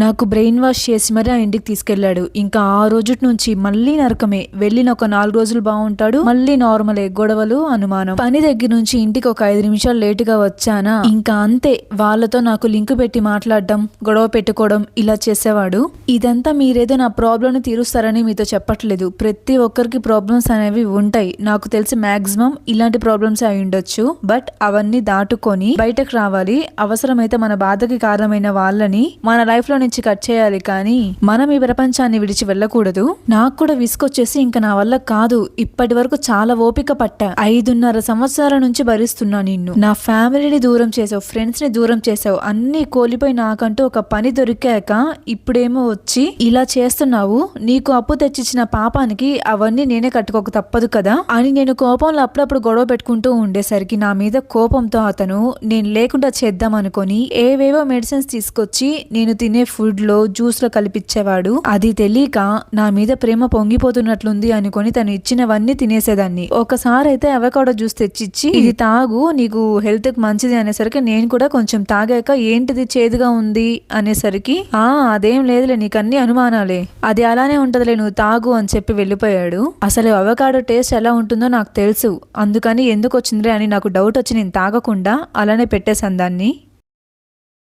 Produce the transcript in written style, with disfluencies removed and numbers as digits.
నాకు brain wash చేసి మరీ ఆ ఇంటికి తీసుకెళ్లాడు. ఇంకా ఆ రోజుటి నుంచి మళ్ళీ నరకమే. వెళ్ళిన ఒక 4 రోజులు బాగుంటాడు, మళ్ళీ నార్మలే. గొడవలు, అనుమానం. పని దగ్గర నుంచి ఇంటికి ఒక 5 నిమిషాలు లేటుగా వచ్చానా ఇంకా అంతే. వాళ్ళతో నాకు లింక్ పెట్టి మాట్లాడడం, గొడవ పెట్టుకోవడం ఇలా చేసేవాడు. ఇదంతా మీరేదో నా ప్రాబ్లం తీరుస్తారని మీతో చెప్పట్లేదు. ప్రతి ఒక్కరికి ప్రాబ్లమ్స్ అనేవి ఉంటాయి. నాకు తెలిసి మాక్సిమం ఇలాంటి ప్రాబ్లమ్స్ అయి ఉండొచ్చు. బట్ అవన్నీ దాటుకొని బయటకు రావాలి. అవసరమైతే మన బాధకి కారణమైన వాళ్ళని మన లైఫ్ లో నుంచి కట్ చేయాలి, కానీ మనం ఈ ప్రపంచాన్ని విడిచి వెళ్ళకూడదు. నాకు కూడా విసుకొచ్చేసి ఇంకా నా వల్ల కాదు. ఇప్పటి వరకు చాలా ఓపిక పట్టా. 5.5 సంవత్సరాల నుంచి భరిస్తున్నా నిన్ను. నా ఫ్యామిలీని దూరం చేసావు, ఫ్రెండ్స్ ని దూరం చేసావు, అన్ని కోల్పోయి నాకంటూ ఒక పని దొరికాక ఇప్పుడేమో వచ్చి ఇలా చేస్తున్నావు. నీకు అప్పు తెచ్చిచ్చిన పాపానికి అవన్నీ నేనే కట్టుకోక తప్పదు కదా అని నేను కోపంలో అప్పుడప్పుడు గొడవ పెట్టుకుంటూ ఉండేసరికి నా మీద కోపంతో అతను నేను లేకుండా చేద్దాం అనుకొని ఏవేవో మెడిసిన్స్ తీసుకొచ్చి నేను తినే ఫుడ్ లో జ్యూస్ లో కలిపిచ్చేవాడు. అది తెలియక నా మీద ప్రేమ పొంగిపోతున్నట్లుంది అనుకొని తను ఇచ్చినవన్నీ తినేసేదాన్ని. ఒకసారి అయితే అవకాడో జ్యూస్ తెచ్చిచ్చి ఇది తాగు, నీకు హెల్త్ కి మంచిది అనేసరికి నేను కూడా కొంచెం తాగాక ఏంటిది చేదుగా ఉంది అనేసరికి అదేం లేదులే, నీకన్నీ అనుమానాలే, అది అలానే ఉంటదిలే, నువ్వు తాగు అని చెప్పి వెళ్ళిపోయాడు. అసలు అవకాడో టేస్ట్ ఎలా ఉంటుందో నాకు తెలుసు, అందుకని ఎందుకు వచ్చిందిలే అని నాకు డౌట్ వచ్చి నేను తాగకుండా అలానే పెట్టేశాను దాన్ని.